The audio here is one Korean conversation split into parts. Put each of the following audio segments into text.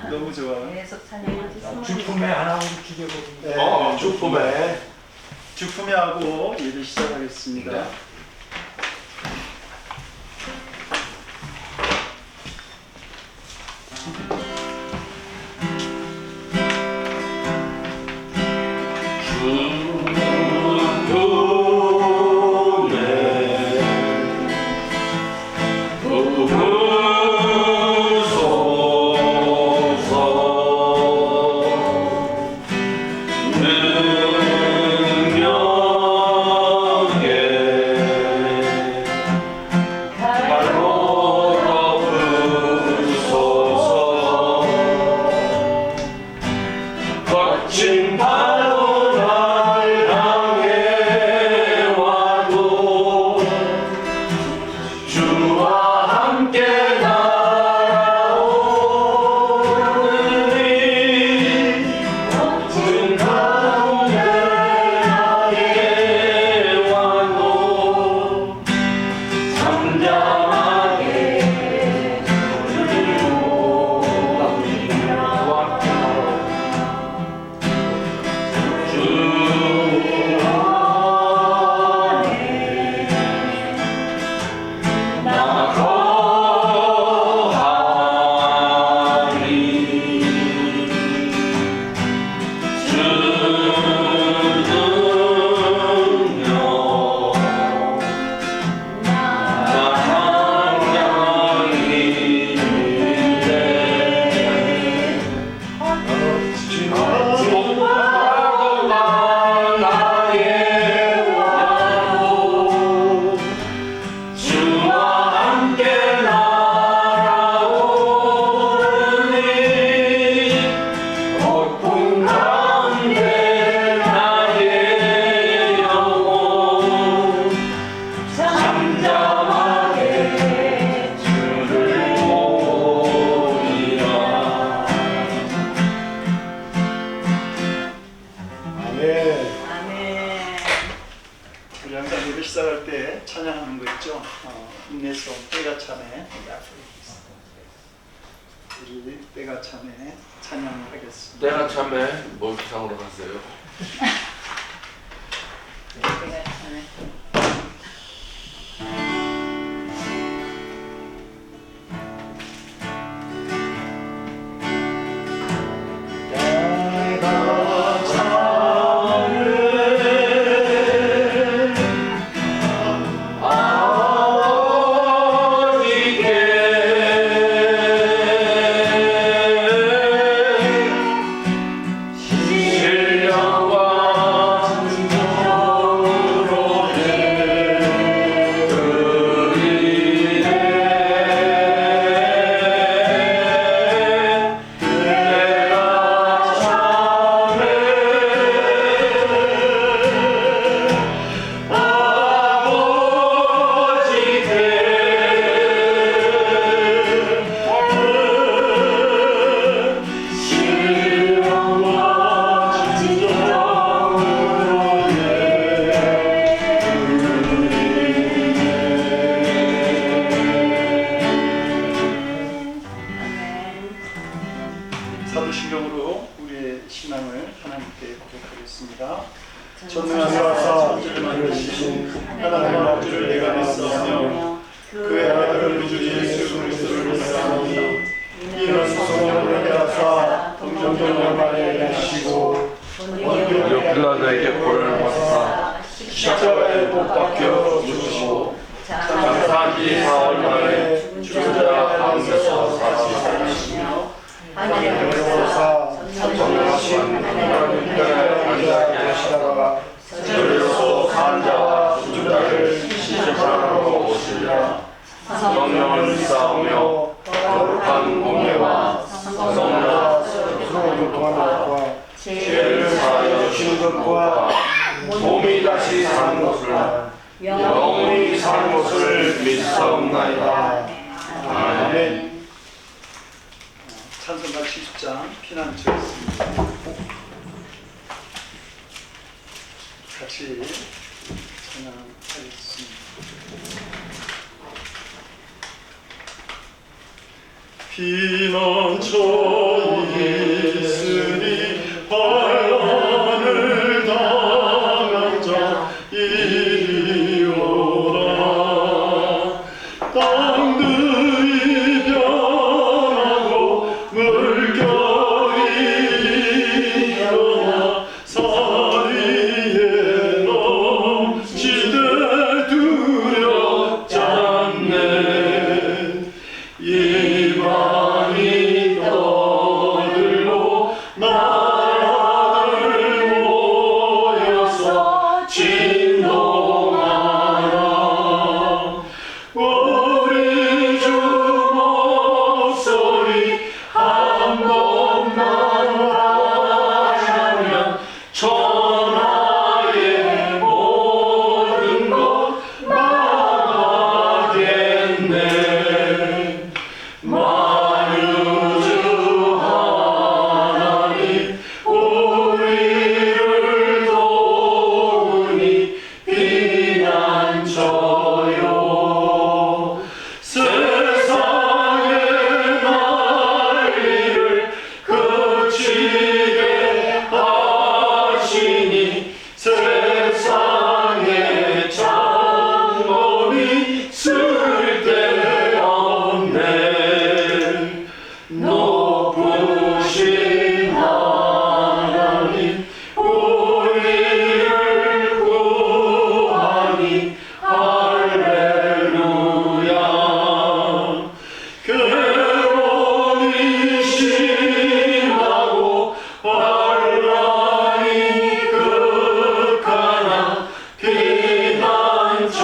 너무 좋아. 계속 찬양해. 주품에 안 하고 기대거든요. 주품에. 주품에 하고 예배 시작하겠습니다. 네. 능력에 인내성 때가 참에 우리 때가 참에 찬양을 하겠습니다. 때가 참에 뭘 기상으로 하세요? 때가 참에 사도신경으로 우리의 신앙을 하나님께 고백하겠습니다. 전능하사 천지를 만드신 하나님의 아버지를 내가 믿사오며 그의 아들 우주 예수 그리스도를 믿사옵니다. 이는 성령으로 하사 동정녀 마리아에 계시고 본디오 빌라도에게 벌을 받사 십자가에 못 박혀 죽으시고 장사한 지 4월 만에 죽은 자 가운데서 살아나시며 여호사 전능하신 하나님 편에 앉아 계시다가 저리로서 산 자와 죽은 자를 시집하러 오시리라. 성령을 믿사오며 거룩한 공예와 성령과 서로 교통하는 것과 죄를 사하여 주시는 것과 몸이 다시 사는 것을 영원히 사는 것을 믿사옵나이다. 아멘. 찬송가 70장 피난처였습니다. 같이 찬양하겠습니다. 피난처에 있으니 환난을 당한 자 이리 오라. 땅들이 변하고 물결이 일어나 산 위에 넘치되 두렵지 않네. 이방이 떠들고 나라들 모여서 진동하라. 우리 주 목소리 한 번만 하면 천하의 모든 것 망하겠네. 만유주 하나님 우리를 도우니 피난처요. 세상의 난리를 그치게 하시니 세상의 장엄이 쓸데없네. 높으신 하나님 우리를 구하니 할렐루야. 괴로움이 심하고 환난이 극하나 피난처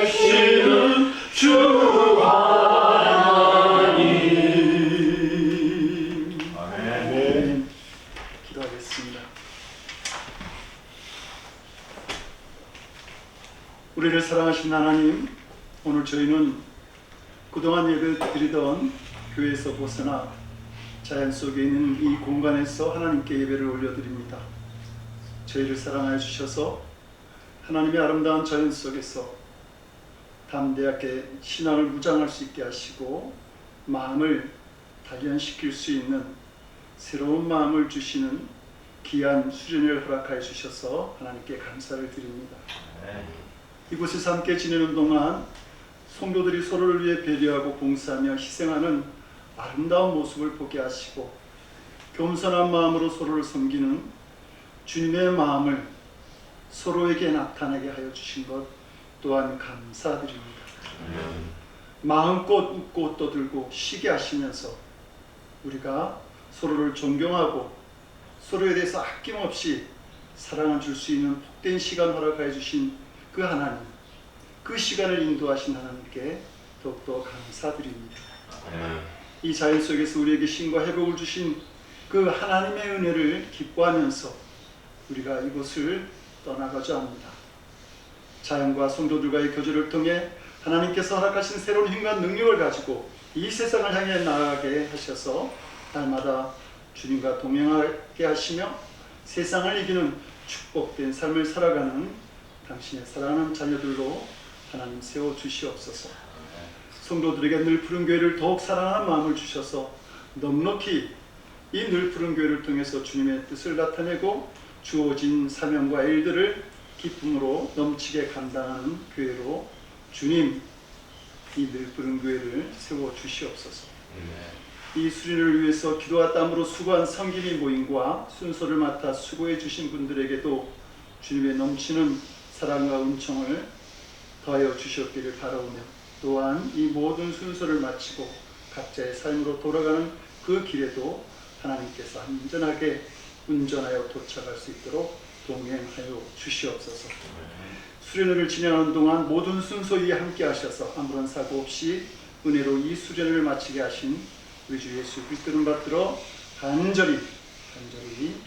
되시는 주 하나님. 아멘. 기도하겠습니다. 우리를 사랑하신 하나님, 오늘 저희는 그동안 예배 드리던 교회에서 벗어나 자연 속에 있는 이 공간에서 하나님께 예배를 올려드립니다. 저희를 사랑하여 주셔서 하나님의 아름다운 자연 속에서 담대하게 신앙을 무장할 수 있게 하시고 마음을 단련시킬 수 있는 새로운 마음을 주시는 귀한 수련을 허락하여 주셔서 하나님께 감사를 드립니다. 이곳에서 함께 지내는 동안 성도들이 서로를 위해 배려하고 봉사하며 희생하는 아름다운 모습을 보게 하시고 겸손한 마음으로 서로를 섬기는 주님의 마음을 서로에게 나타내게 하여 주신 것 또한 감사드립니다. 마음껏 웃고 떠들고 쉬게 하시면서 우리가 서로를 존경하고 서로에 대해서 아낌없이 사랑을 줄 수 있는 복된 시간 허락하여 주신 그 하나님, 그 시간을 인도하신 하나님께 더욱더 감사드립니다. 이 자연 속에서 우리에게 쉼과 회복을 주신 그 하나님의 은혜를 기뻐하면서 우리가 이곳을 떠나가자 합니다. 자연과 성도들과의 교제를 통해 하나님께서 허락하신 새로운 힘과 능력을 가지고 이 세상을 향해 나아가게 하셔서 날마다 주님과 동행하게 하시며 세상을 이기는 축복된 삶을 살아가는 당신의 사랑하는 자녀들로 하나님 세워주시옵소서. 성도들에게 늘 푸른 교회를 더욱 사랑하는 마음을 주셔서 넉넉히 이 늘 푸른 교회를 통해서 주님의 뜻을 나타내고 주어진 사명과 일들을 기쁨으로 넘치게 감당하는 교회로 주님 이 늘 푸른 교회를 세워주시옵소서. 이 수련을 위해서 기도와 땀으로 수고한 성김이 모임과 순서를 맡아 수고해 주신 분들에게도 주님의 넘치는 사랑과 은총을 더하여 주셨기를 바라오며 또한 이 모든 순서를 마치고 각자의 삶으로 돌아가는 그 길에도 하나님께서 안전하게 운전하여 도착할 수 있도록 동행하여 주시옵소서. 수련회를 진행하는 동안 모든 순서 위에 함께 하셔서 아무런 사고 없이 은혜로 이 수련회를 마치게 하신 우리 주 예수 그리스도를 받들어 간절히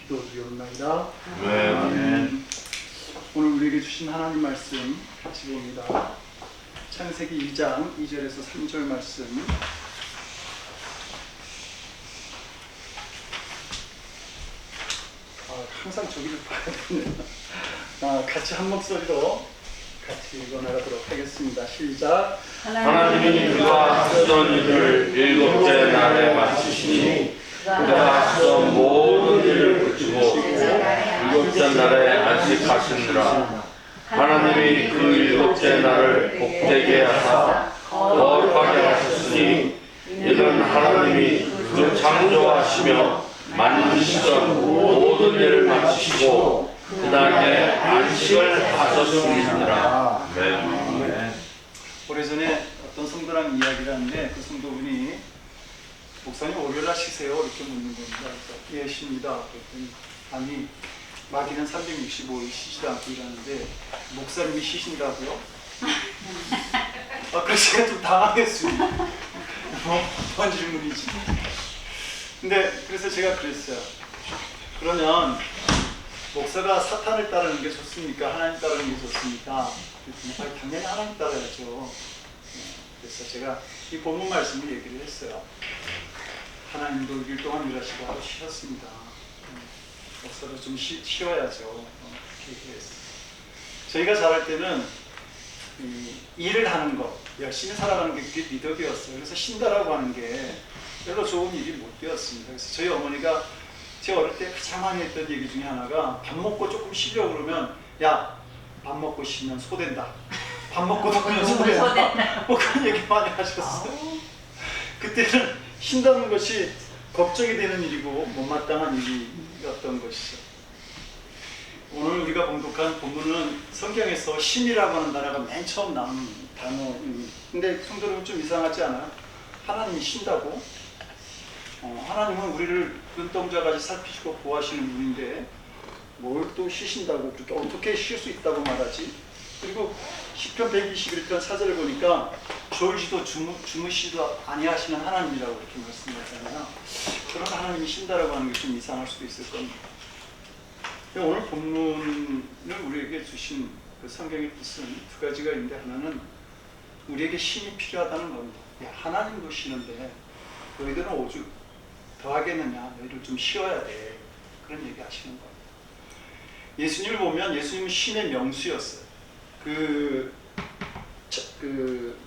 기도드리옵나이다. 아멘. 오늘 우리에게 주신 하나님 말씀 같이 봅니다. 창세기 2장 2절에서 3절 말씀. 항상 저기를 봐야 되네요. 같이 한 목소리로 같이 읽어나가도록 하겠습니다. 시작. 하나님이 그가 하시던 일을 일곱째 날에 마치시니 그가 하시던 모든 일을 그치고 일곱째 날에 안식하시느라. 하나님이 그 일곱째 날을 복되게 하사 거룩하게 하셨으니 이는 하나님이 그 창조하시며 만드시던 모든 일을 마치시고 그 다음에 안식을 하셨습니다. 오래전에 어떤 성도랑 이야기를 하는데 그 성도분이 목사님 월요일 날 쉬세요? 이렇게 묻는 겁니다. 예, 쉽니다. 그랬더니 아니 마귀는 365일 쉬지도 않고 일하는데 목사님이 쉬신다고요? 그래서 제가 좀 당황했습니다. 뭔 질문이지? 근데 그래서 제가 그랬어요. 그러면 목사가 사탄을 따르는 게 좋습니까? 하나님 따르는 게 좋습니까? 그랬더니 당연히 하나님 따라야죠. 그래서 제가 이 본문 말씀을 얘기를 했어요. 하나님도 6일 동안 일하시고 하루 쉬셨습니다. 목사도 좀 쉬어야죠. 그렇게 얘기했어요. 저희가 잘할 때는 일을 하는 것, 열심히 살아가는 게 그게 미덕이었어요. 그래서 쉰다라고 하는 게 별로 좋은 일이 못 되었습니다. 그래서 저희 어머니가 제 어릴 때 가장 많이 했던 얘기 중에 하나가 밥 먹고 조금 쉬려고 그러면 야, 밥 먹고 쉬면 소된다. 밥 먹고 더면 소된다. 뭐 그런 얘기 많이 하셨어요. 그때는 쉰다는 것이 걱정이 되는 일이고 못마땅한 일이었던 것이죠. 오늘 우리가 봉독한 본문은 성경에서 쉼이라고 하는 단어가 맨 처음 나온 단어입니다. 근데 성도는 좀 이상하지 않아요? 하나님이 쉰다고? 하나님은 우리를 눈동자까지 살피시고 보호하시는 분인데 뭘 또 쉬신다고 그렇게 어떻게 쉴 수 있다고 말하지? 그리고 시편 121편 4절을 보니까 졸지도 주무시도 아니하시는 하나님이라고 이렇게 말씀하잖아요. 그런 하나님이 쉰다라고 하는 게 좀 이상할 수도 있을 겁니다. 오늘 본문을 우리에게 주신 그 성경의 뜻은 두 가지가 있는데 하나는 우리에게 쉼이 필요하다는 겁니다. 야, 하나님도 쉬는데 너희들은 오죽 더 하겠느냐, 너희들 좀 쉬어야 돼. 그런 얘기 하시는 겁니다. 예수님을 보면 예수님은 쉼의 명수였어요. 그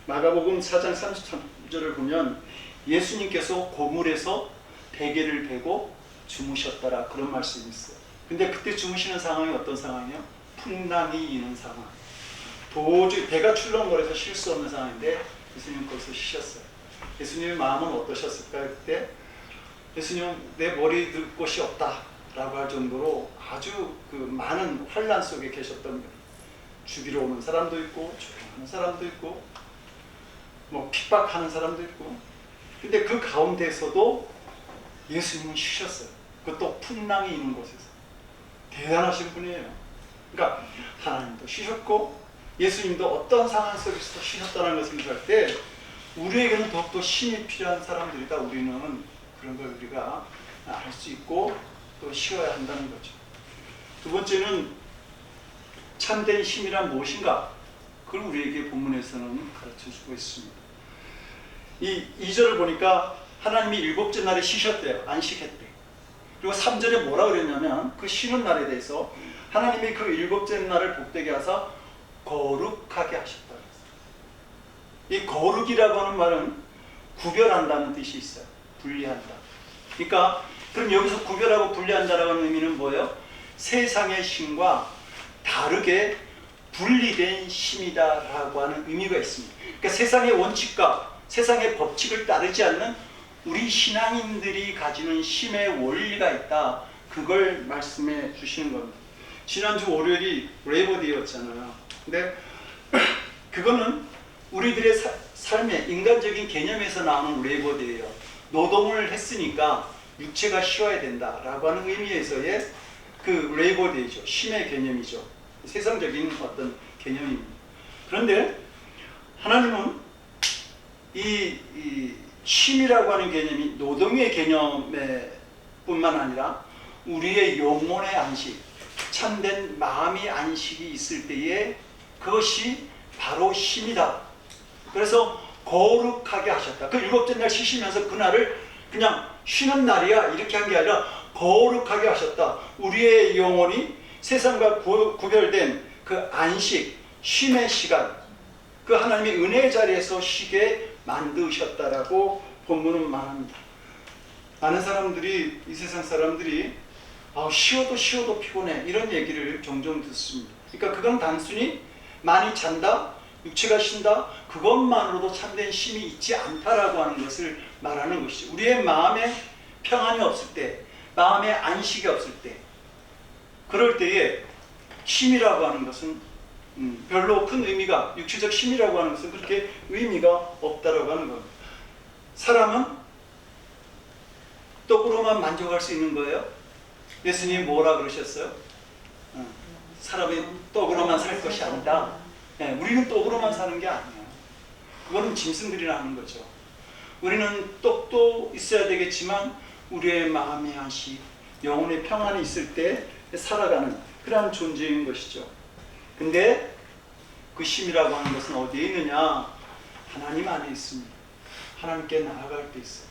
마가복음 4장 33절을 보면 예수님께서 고물에서 베개를 베고 주무셨더라 그런 말씀이 있어요. 근데 그때 주무시는 상황이 어떤 상황이에요? 풍랑이 이는 상황. 도저히 배가 출렁거려서 쉴 수 없는 상황인데 예수님 거기서 쉬셨어요. 예수님의 마음은 어떠셨을까요? 그때 예수님 내 머리 들 곳이 없다 라고 할 정도로 아주 그 많은 환란 속에 계셨던 거예요. 죽이러 오는 사람도 있고 조롱하는 사람도 있고 뭐 핍박하는 사람도 있고, 근데 그 가운데서도 예수님은 쉬셨어요. 그것도 풍랑이 있는 곳에서. 대단하신 분이에요. 그러니까 하나님도 쉬셨고 예수님도 어떤 상황 속에서 쉬셨다는 것을 볼 때 우리에게는 더욱더 힘이 필요한 사람들이다. 우리는 그런 걸 우리가 알 수 있고 또 쉬어야 한다는 거죠. 두 번째는 참된 힘이란 무엇인가? 그걸 우리에게 본문에서는 가르쳐주고 있습니다. 이 2절을 보니까 하나님이 일곱째 날에 쉬셨대요. 안식했대요. 그리고 3절에 뭐라 그랬냐면 그 쉬는 날에 대해서 하나님이 그 일곱째 날을 복되게 하사 거룩하게 하셨다. 이 거룩이라고 하는 말은 구별한다는 뜻이 있어요. 분리한다. 그러니까 그럼 여기서 구별하고 분리한다라고 하는 의미는 뭐예요? 세상의 신과 다르게 분리된 신이다라고 하는 의미가 있습니다. 그러니까 세상의 원칙과 세상의 법칙을 따르지 않는 우리 신앙인들이 가지는 신의 원리가 있다. 그걸 말씀해 주시는 겁니다. 지난주 월요일이 레이버데이였잖아요. 근데 그거는 우리들의 삶의 인간적인 개념에서 나오는 레이버데이예요. 노동을 했으니까 육체가 쉬어야 된다라고 하는 의미에서의 그 레이버데이죠. 쉼의 개념이죠. 세상적인 어떤 개념입니다. 그런데 하나님은 이 쉼이라고 하는 개념이 노동의 개념에 뿐만 아니라 우리의 영혼의 안식, 참된 마음의 안식이 있을 때에 그것이 바로 쉼이다. 그래서 거룩하게 하셨다. 그 일곱째 날 쉬시면서 그날을 그냥 쉬는 날이야 이렇게 한 게 아니라 거룩하게 하셨다. 우리의 영혼이 세상과 구별된 그 안식, 쉼의 시간, 그 하나님의 은혜의 자리에서 쉬게 만드셨다라고 본문은 말합니다. 많은 사람들이, 이 세상 사람들이 쉬어도 피곤해 이런 얘기를 종종 듣습니다. 그러니까 그건 단순히 많이 잔다, 육체가 쉰다, 그것만으로도 참된 쉼이 있지 않다라고 하는 것을 말하는 것이죠. 우리의 마음에 평안이 없을 때, 마음에 안식이 없을 때, 그럴 때에 쉼이라고 하는 것은 별로 큰 의미가, 육체적 쉼이라고 하는 것은 그렇게 의미가 없다라고 하는 겁니다. 사람은 떡으로만 만족할 수 있는 거예요? 예수님이 뭐라 그러셨어요? 사람이 떡으로만 살 것이 아니다. 우리는 떡으로만 사는 게 아니에요. 그거는 짐승들이나 하는 거죠. 우리는 떡도 있어야 되겠지만 우리의 마음의 안식, 영혼의 평안이 있을 때 살아가는 그러한 존재인 것이죠. 근데 그 쉼이라고 하는 것은 어디에 있느냐? 하나님 안에 있습니다. 하나님께 나아갈 때 있어요.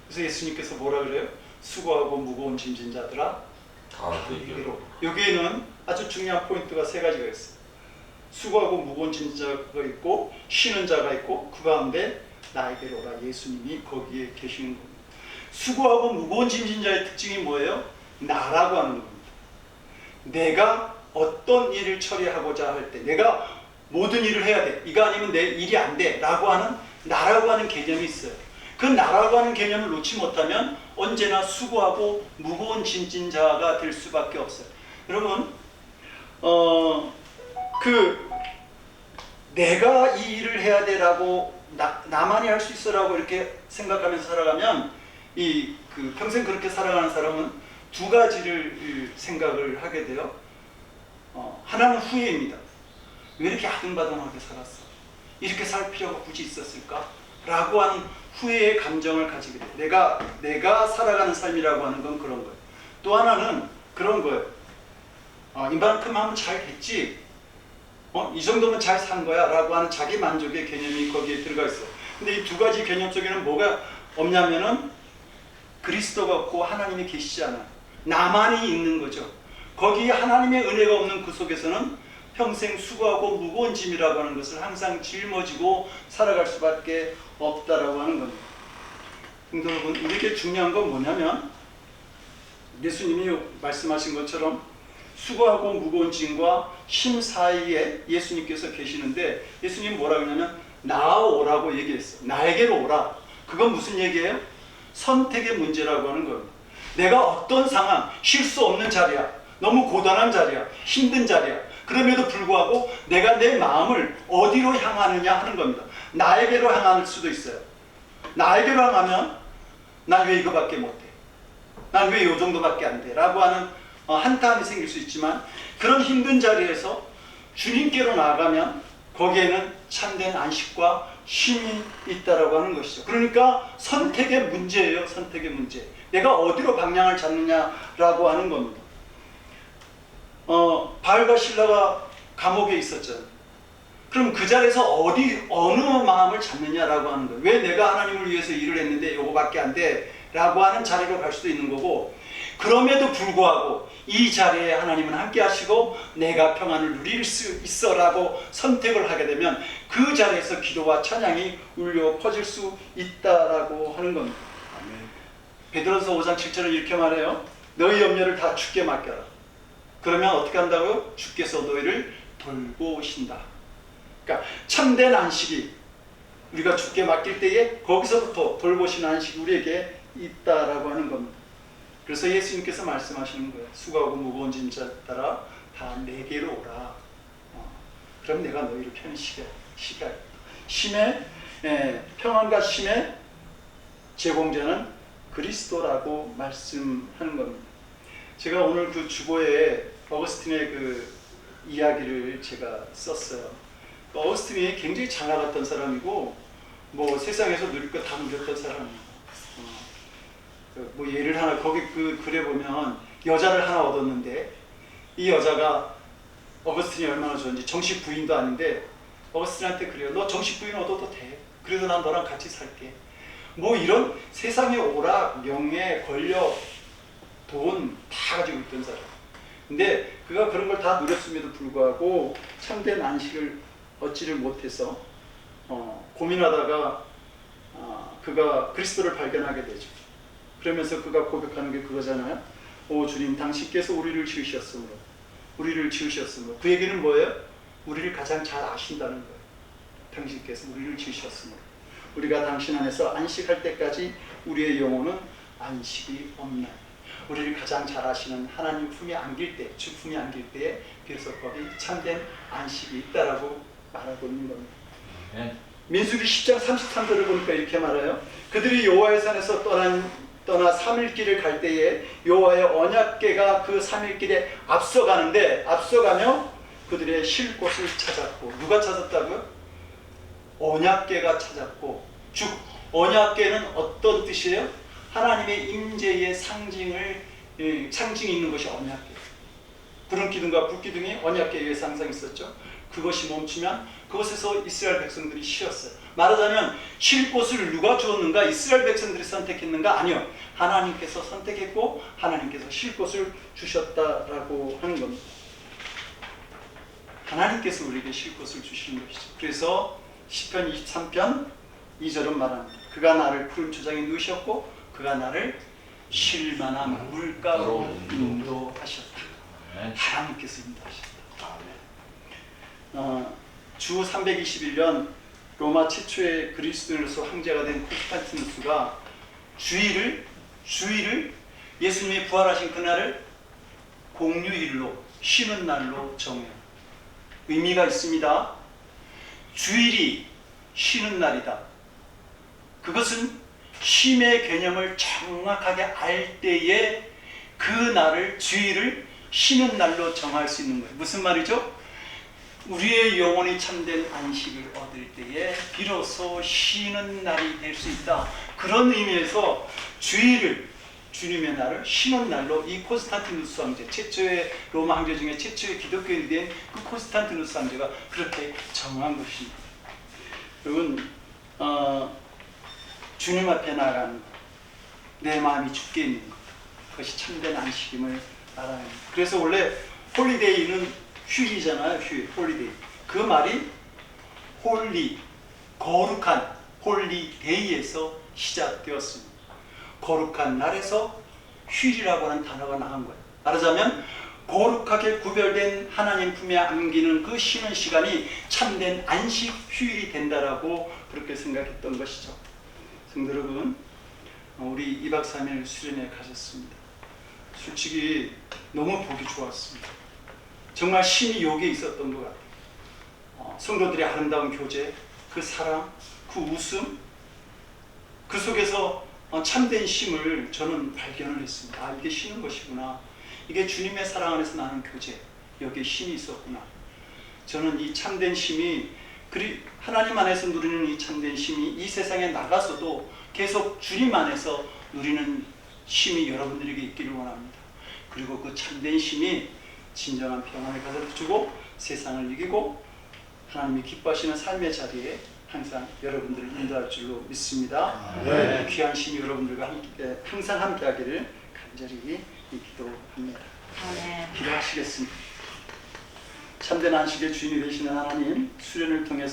그래서 예수님께서 뭐라 그래요? 수고하고 무거운 짐진 자들아 이리로. 여기에는 아주 중요한 포인트가 세 가지가 있어요. 수고하고 무거운 짐진 자가 있고 쉬는 자가 있고 그 가운데 나에게로 오라. 예수님이 거기에 계시는 겁니다. 수고하고 무거운 짐진 자의 특징이 뭐예요? 나라고 하는 겁니다. 내가 어떤 일을 처리하고자 할 때 내가 모든 일을 해야 돼. 이거 아니면 내 일이 안 돼. 라고 하는 나라고 하는 개념이 있어요. 그 나라고 하는 개념을 놓지 못하면 언제나 수고하고 무거운 짐진 자가 될 수밖에 없어요. 여러분, 내가 이 일을 해야 돼라고 나만이 할 수 있어라고 이렇게 생각하면서 살아가면 평생 그렇게 살아가는 사람은 두 가지를 생각을 하게 돼요. 하나는 후회입니다. 왜 이렇게 아등바등하게 살았어? 이렇게 살 필요가 굳이 있었을까? 라고 하는 후회의 감정을 가지게 돼요. 내가 살아가는 삶이라고 하는 건 그런 거예요. 또 하나는 그런 거예요. 이만큼 하면 잘 됐지? 이 정도면 잘 산 거야? 라고 하는 자기 만족의 개념이 거기에 들어가 있어요. 근데 이 두 가지 개념 속에는 뭐가 없냐면은 그리스도가 없고 하나님이 계시지 않아요. 나만이 있는 거죠. 거기에 하나님의 은혜가 없는 그 속에서는 평생 수고하고 무거운 짐이라고 하는 것을 항상 짊어지고 살아갈 수밖에 없다라고 하는 겁니다. 성도 여러분, 우리에게 중요한 건 뭐냐면 예수님이 말씀하신 것처럼 수고하고 무거운 짐과 힘 사이에 예수님께서 계시는데, 예수님 뭐라고 하냐면 나오라고 얘기했어요. 나에게로 오라. 그건 무슨 얘기예요? 선택의 문제라고 하는 거예요. 내가 어떤 상황, 쉴 수 없는 자리야, 너무 고단한 자리야, 힘든 자리야, 그럼에도 불구하고 내가 내 마음을 어디로 향하느냐 하는 겁니다. 나에게로 향할 수도 있어요. 나에게로 향하면 난 왜 이거밖에 못해, 난 왜 이 정도밖에 안 돼 라고 하는 한탄이 생길 수 있지만, 그런 힘든 자리에서 주님께로 나아가면 거기에는 참된 안식과 힘이 있다라고 하는 것이죠. 그러니까 선택의 문제예요. 선택의 문제. 내가 어디로 방향을 잡느냐라고 하는 겁니다. 바울과 실라가 감옥에 있었죠. 그럼 그 자리에서 어느 마음을 잡느냐라고 하는 거예요. 왜 내가 하나님을 위해서 일을 했는데 이거밖에 안 돼? 라고 하는 자리로 갈 수도 있는 거고, 그럼에도 불구하고 이 자리에 하나님은 함께 하시고 내가 평안을 누릴 수 있어 라고 선택을 하게 되면 그 자리에서 기도와 찬양이 울려 퍼질 수 있다라고 하는 겁니다. 베드로서 5장 7절은 이렇게 말해요. 너희 염려를 다 주께 맡겨라. 그러면 어떻게 한다고요? 주께서 너희를 돌보신다. 그러니까 참된 안식이 우리가 주께 맡길 때에 거기서부터 돌보시는 안식이 우리에게 있다라고 하는 겁니다. 그래서 예수님께서 말씀하시는 거예요. 수고하고 무거운 짐 따라 다 내게로 오라. 그럼 내가 너희를 편히 쉬게 하겠다. 쉼의 평안과 쉼의 제공자는 그리스도라고 말씀하는 겁니다. 제가 오늘 그 주보에 어거스틴의 그 이야기를 제가 썼어요. 어거스틴이 굉장히 잘 나갔던 사람이고, 뭐 세상에서 누릴 거 다 누렸던 사람이에요. 뭐 예를 하나, 거기 그 글에 보면 여자를 하나 얻었는데, 이 여자가 어거스틴이 얼마나 좋은지, 정식 부인도 아닌데 어거스틴한테 그래요. 너 정식 부인 얻어도 돼. 그래도 난 너랑 같이 살게. 뭐 이런 세상의 오락, 명예, 권력, 돈 다 가지고 있던 사람. 근데 그가 그런 걸 다 누렸음에도 불구하고 참된 안식을 얻지를 못해서 고민하다가 그가 그리스도를 발견하게 되죠. 그러면서 그가 고백하는 게 그거잖아요. 오 주님, 당신께서 우리를 지으셨으므로 그 얘기는 뭐예요? 우리를 가장 잘 아신다는 거예요. 당신께서 우리를 지으셨으므로 우리가 당신 안에서 안식할 때까지 우리의 영혼은 안식이 없나요? 우리를 가장 잘 아시는 하나님 품에 안길 때, 주 품에 안길 때에 비로소 거기 참된 안식이 있다라고 말하고 있는 겁니다. 민수기 10장 33절을 보니까 이렇게 말해요. 그들이 여호와의 산에서 떠나 3일 길을 갈 때에 여호와의 언약궤가 그 3일 길에 앞서가며 그들의 쉴 곳을 찾았고. 누가 찾았다고요? 언약궤가 찾았고. 즉 언약궤는 어떤 뜻이에요? 하나님의 임재의 상징이 있는 것이 언약궤. 구름 기둥과 불 기둥이 언약궤에 항상 있었죠. 그것이 멈추면 그곳에서 이스라엘 백성들이 쉬었어요. 말하자면 쉴 곳을 누가 주었는가? 이스라엘 백성들이 선택했는가? 아니요. 하나님께서 선택했고 하나님께서 쉴 곳을 주셨다라고 하는 겁니다. 하나님께서 우리에게 쉴 곳을 주시는 것이죠. 그래서 시편 23편 2절은 말합니다. 그가 나를 푸른 초장에 누우셨고 그가 나를 쉴 만한 물가로 인도하셨다. 하나님께서 인도하셨다. 주 321년 로마 최초의 그리스도인으로서 황제가 된 콘스탄티누스가 주일을 예수님이 부활하신 그날을 공휴일로, 쉬는 날로 정해요. 의미가 있습니다. 주일이 쉬는 날이다. 그것은 쉼의 개념을 정확하게 알 때에 그 날을, 주일을 쉬는 날로 정할 수 있는 거예요. 무슨 말이죠? 우리의 영혼이 참된 안식을 얻을 때에 비로소 쉬는 날이 될 수 있다. 그런 의미에서 주일을, 주님의 날을 쉬는 날로 이 콘스탄티누스 황제, 최초의 로마 황제 중에 최초의 기독교인이 된 그 콘스탄티누스 황제가 그렇게 정한 것입니다. 여러분, 주님 앞에 나가는 것, 내 마음이 주께 있는 것, 그것이 참된 안식임을 알아야 합니다. 그래서 원래 홀리데이는 휴일이잖아요. 휴일, 홀리데이. 그 말이 홀리, 거룩한 홀리데이에서 시작되었습니다. 거룩한 날에서 휴일이라고 하는 단어가 나온 거예요. 말하자면 거룩하게 구별된 하나님 품에 안기는 그 쉬는 시간이 참된 안식 휴일이 된다라고 그렇게 생각했던 것이죠. 성도 여러분, 우리 2박 3일 수련회 가셨습니다. 솔직히 너무 보기 좋았습니다. 정말 신이 여기에 있었던 것 같아요. 성도들의 아름다운 교제, 그 사랑, 그 웃음, 그 속에서 참된 쉼을 저는 발견을 했습니다. 아, 이게 쉬는 것이구나. 이게 주님의 사랑 안에서 나는 교제, 여기에 쉼이 있었구나. 저는 이 참된 쉼이, 하나님 안에서 누리는 이 참된 쉼이 이 세상에 나가서도 계속 주님 안에서 누리는 쉼이 여러분들에게 있기를 원합니다. 그리고 그 참된 쉼이 진정한 평안을 가져다 주고 세상을 이기고 하나님이 기뻐하시는 삶의 자리에 항상 여러분들을 인도할 줄로 믿습니다. 네. 귀한 쉼이 여러분들과 항상 함께하기를 간절히 기도합니다. 기도하시겠습니다. 참된 안식의 주인이 되시는 하나님, 수련을 통해서